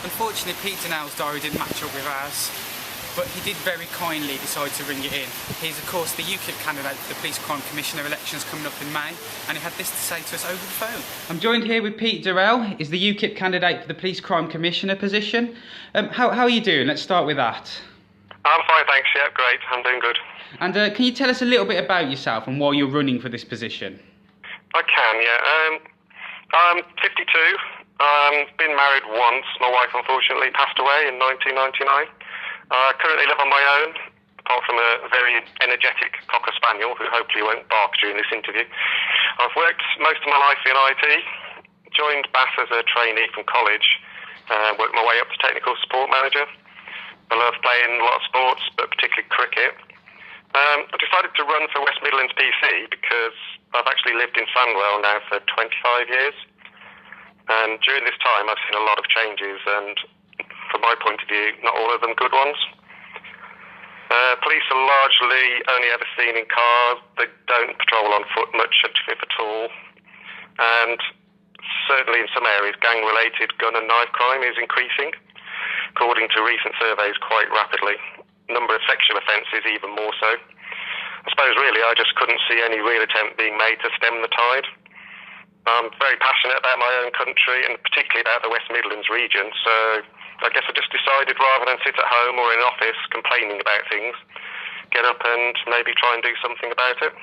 Unfortunately, Pete Durnell's diary didn't match up with ours, but he did very kindly decide to ring it in. He's of course the UKIP candidate for the Police Crime Commissioner elections coming up in May, and he had this to say to us over the phone. I'm joined here with Pete Durnell. He's the UKIP candidate for the Police Crime Commissioner position. How are you doing? Let's start with that. I'm fine, thanks. Yeah, great. I'm doing good. And can you tell us a little bit about yourself and why you're running for this position? I can, yeah. I'm 52. Been married once. My wife unfortunately passed away in 1999. I currently live on my own, apart from a very energetic Cocker Spaniel who hopefully won't bark during this interview. I've worked most of my life in IT, joined BAS as a trainee from college, worked my way up to technical support manager. I love playing a lot of sports, but particularly cricket. I decided to run for West Midlands PC because I've actually lived in Sandwell now for 25 years. And during this time, I've seen a lot of changes, and from my point of view, not all of them good ones. Police are largely only ever seen in cars. They don't patrol on foot much, if at all. And certainly in some areas, gang-related gun and knife crime is increasing, according to recent surveys, quite rapidly. Number of sexual offences even more so. I suppose really I just couldn't see any real attempt being made to stem the tide. I'm very passionate about my own country and particularly about the West Midlands region, so I guess I just decided rather than sit at home or in an office complaining about things, get up and maybe try and do something about it.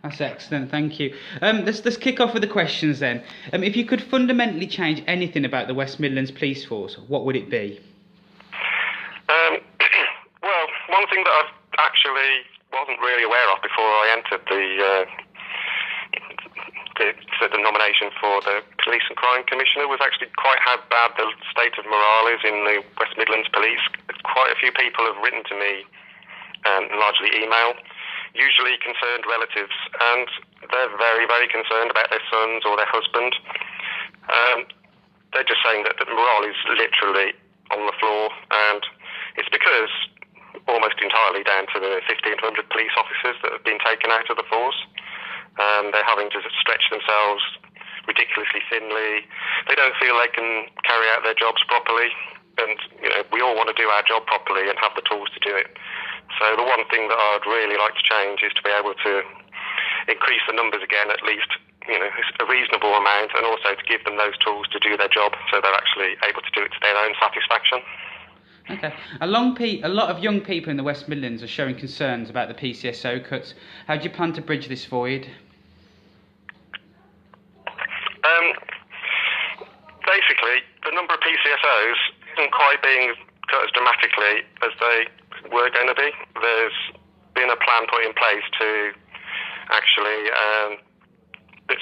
That's excellent, thank you. Let's kick off with the questions then. If you could fundamentally change anything about the West Midlands Police Force, what would it be? Well, one thing that I actually wasn't really aware of before I entered the nomination for the Police and Crime Commissioner was actually quite how bad the state of morale is in the West Midlands Police. Quite a few people have written to me, largely email, usually concerned relatives, and they're very, very concerned about their sons or their husband. They're just saying that the morale is literally on the floor, and it's because almost entirely down to the 1,500 police officers that have been taken out of the force. They're having to stretch themselves ridiculously thinly. They don't feel they can carry out their jobs properly. And, we all want to do our job properly and have the tools to do it. So the one thing that I'd really like to change is to be able to increase the numbers again, at least, a reasonable amount, and also to give them those tools to do their job so they're actually able to do it to their own satisfaction. Okay. A lot of young people in the West Midlands are showing concerns about the PCSO cuts. How do you plan to bridge this void? Basically, the number of PCSOs isn't quite being cut as dramatically as they were going to be. There's been a plan put in place to actually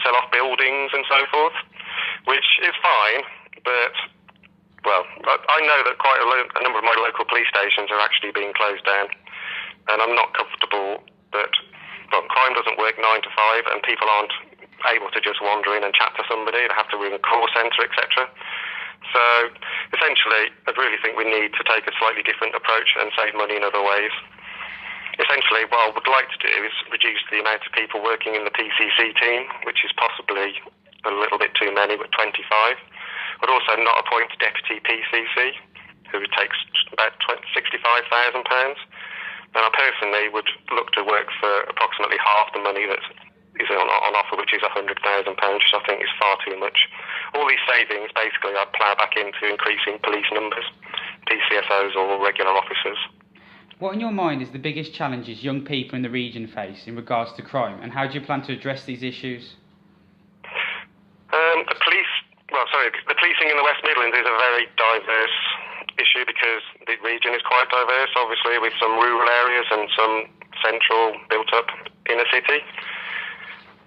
sell off buildings and so forth, which is fine, but well, I know that quite a number of my local police stations are actually being closed down, and I'm not comfortable that crime doesn't work 9 to 5, and people aren't able to just wander in and chat to somebody. They have to ring a call centre, etc. So essentially, I really think we need to take a slightly different approach and save money in other ways. Essentially, what I would like to do is reduce the amount of people working in the PCC team, which is possibly a little bit too many, with 25. But also not appoint a deputy PCC, who takes about £65,000. And I personally would look to work for approximately half the money that is on offer, which is £100,000, which I think is far too much. All these savings, basically, I'd plough back into increasing police numbers, PCSOs or regular officers. What in your mind is the biggest challenges young people in the region face in regards to crime, and how do you plan to address these issues? The policing in the West Midlands is a very diverse issue because the region is quite diverse, obviously, with some rural areas and some central built-up inner city.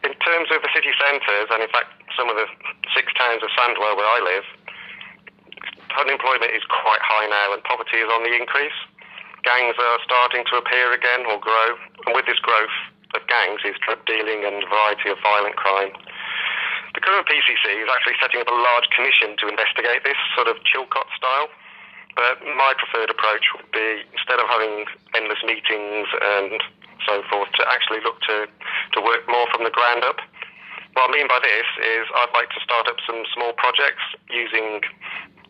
In terms of the city centres, and in fact some of the 6 towns of Sandwell where I live, unemployment is quite high now and poverty is on the increase. Gangs are starting to appear again or grow, and with this growth of gangs is drug dealing and a variety of violent crime. The current PCC is actually setting up a large commission to investigate this, sort of Chilcot style. But my preferred approach would be, instead of having endless meetings and so forth, to actually look to work more from the ground up. What I mean by this is I'd like to start up some small projects using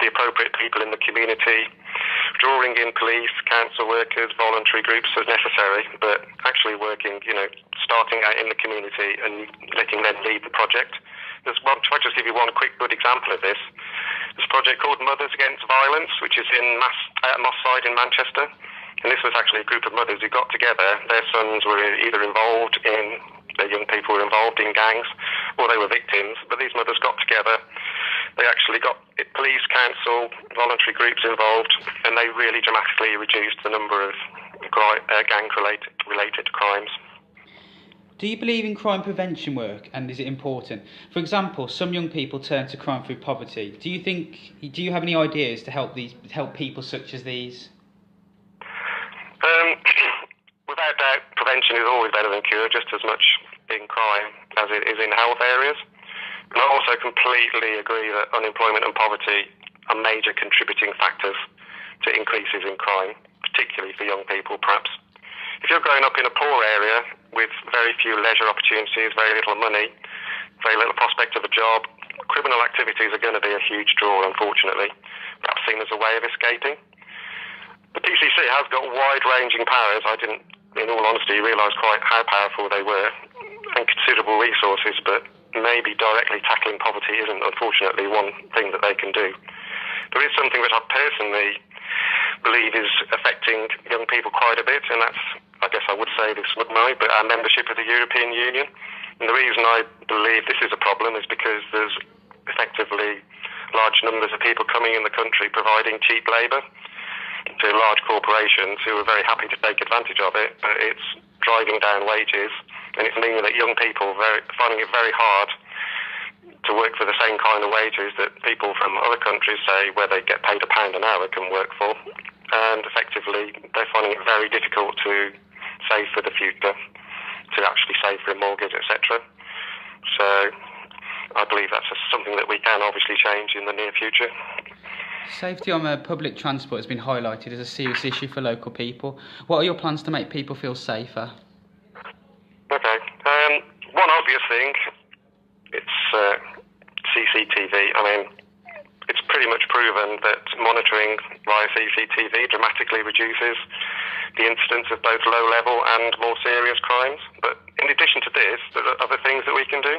the appropriate people in the community, drawing in police, council workers, voluntary groups as necessary, but actually working, starting out in the community and letting them lead the project. I'll just give you one quick good example of this. There's a project called Mothers Against Violence, which is in Moss Side in Manchester. And this was actually a group of mothers who got together. Their sons were either their young people were involved in gangs, or they were victims. But these mothers got together. They actually got police, council, voluntary groups involved, and they really dramatically reduced the number of gang-related crimes. Do you believe in crime prevention work, and is it important? For example, some young people turn to crime through poverty. Do you have any ideas to help people such as these? Without doubt, prevention is always better than cure, just as much in crime as it is in health areas. And I also completely agree that unemployment and poverty are major contributing factors to increases in crime, particularly for young people, perhaps. If you're growing up in a poor area with very few leisure opportunities, very little money, very little prospect of a job, criminal activities are going to be a huge draw, unfortunately, perhaps seen as a way of escaping. The PCC has got wide-ranging powers. I didn't, in all honesty, realise quite how powerful they were, and considerable resources, but maybe directly tackling poverty isn't, unfortunately, one thing that they can do. There is something that I personally believe is affecting young people quite a bit, and that's, I guess I would say this would know, but our membership of the European Union. And the reason I believe this is a problem is because there's effectively large numbers of people coming in the country providing cheap labour to large corporations who are very happy to take advantage of it, but it's driving down wages, and it's meaning that young people are finding it very hard to work for the same kind of wages that people from other countries, say, where they get paid £1 an hour, can work for. And effectively, they're finding it very difficult to save for the future, to actually save for a mortgage, etc. So I believe that's something that we can obviously change in the near future. Safety on public transport has been highlighted as a serious issue for local people. What are your plans to make people feel safer? Okay. One obvious thing, it's CCTV. I mean, it's pretty much proven that monitoring via CCTV dramatically reduces the incidence of both low-level and more serious crimes. But in addition to this, there are other things that we can do.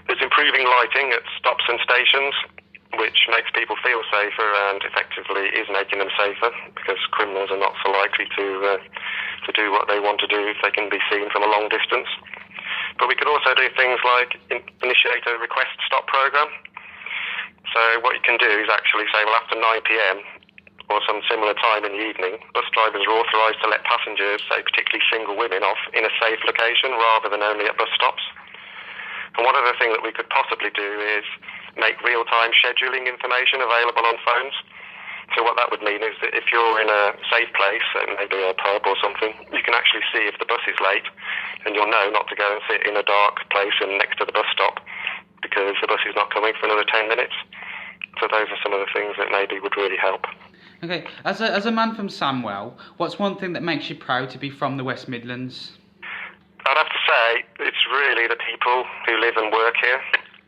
There's improving lighting at stops and stations, which makes people feel safer and effectively is making them safer, because criminals are not so likely to do what they want to do if they can be seen from a long distance. But we could also do things like initiate a request stop program. So what you can do is actually say, well, after 9 p.m. or some similar time in the evening, bus drivers are authorised to let passengers, say particularly single women, off in a safe location rather than only at bus stops. And one other thing that we could possibly do is make real-time scheduling information available on phones. So what that would mean is that if you're in a safe place, maybe a pub or something, you can actually see if the bus is late, and you'll know not to go and sit in a dark place and next to the bus stop because the bus is not coming for another 10 minutes. So those are some of the things that maybe would really help. Okay, as a man from Samwell, what's one thing that makes you proud to be from the West Midlands? I'd have to say it's really the people who live and work here.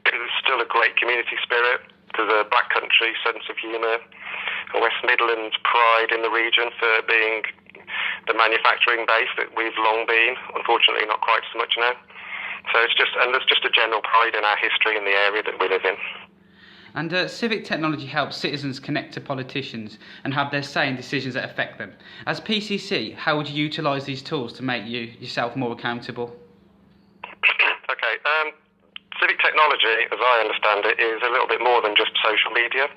There's still a great community spirit. There's a black country sense of humour, a West Midlands pride in the region for being the manufacturing base that we've long been. Unfortunately, not quite so much now. So there's just a general pride in our history in the area that we live in. And civic technology helps citizens connect to politicians and have their say in decisions that affect them. As PCC, how would you utilise these tools to make yourself more accountable? Okay, civic technology, as I understand it, is a little bit more than just social media.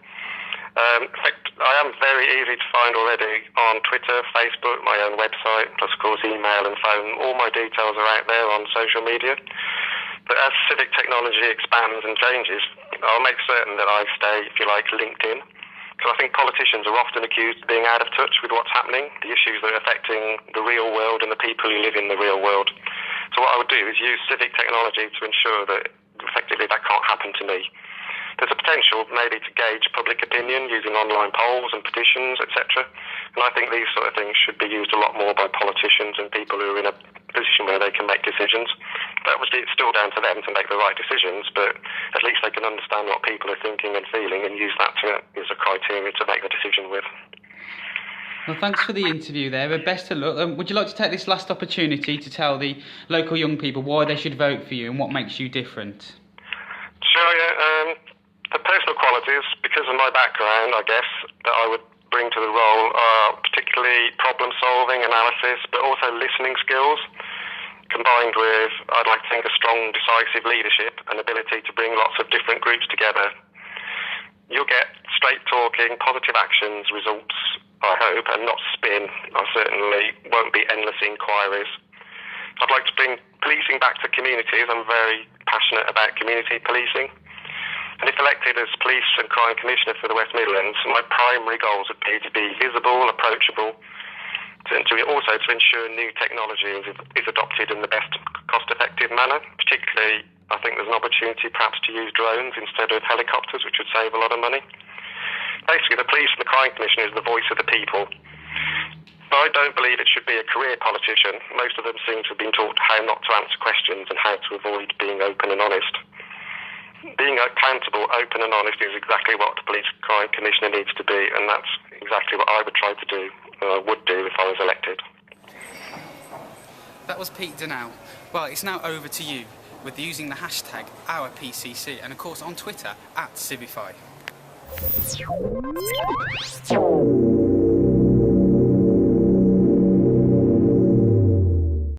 In fact, I am very easy to find already on Twitter, Facebook, my own website, plus of course email and phone. All my details are out there on social media. But as civic technology expands and changes, I'll make certain that I stay, if you like, linked in. Because I think politicians are often accused of being out of touch with what's happening, the issues that are affecting the real world and the people who live in the real world. So what I would do is use civic technology to ensure that effectively that can't happen to me. there's a potential maybe to gauge public opinion using online polls and petitions, etc. And I think these sort of things should be used a lot more by politicians and people who are in a position where they can make decisions. But obviously it's still down to them to make the right decisions, but at least they can understand what people are thinking and feeling and use that as a criteria to make the decision with. Well, thanks for the interview there. Best of luck. Would you like to take this last opportunity to tell the local young people why they should vote for you and what makes you different? Sure, yeah. The personal qualities, because of my background, I guess, that I would bring to the role are particularly problem-solving, analysis, but also listening skills, combined with, I'd like to think, a strong, decisive leadership and ability to bring lots of different groups together. You'll get straight-talking, positive actions, results, I hope, and not spin. I certainly won't be endless inquiries. I'd like to bring policing back to communities. I'm very passionate about community policing. And if elected as Police and Crime Commissioner for the West Midlands, my primary goals would be to be visible, approachable, and also to ensure new technology is adopted in the best cost-effective manner. Particularly, I think there's an opportunity perhaps to use drones instead of helicopters, which would save a lot of money. Basically, the Police and the Crime Commissioner is the voice of the people. I don't believe it should be a career politician. Most of them seem to have been taught how not to answer questions and how to avoid being open and honest. Being accountable, open and honest is exactly what the Police and Crime Commissioner needs to be, and that's exactly what I would try to do, would do if I was elected. That was Pete Durnell. Well, it's now over to you with using the hashtag OurPCC and of course on Twitter @Civify.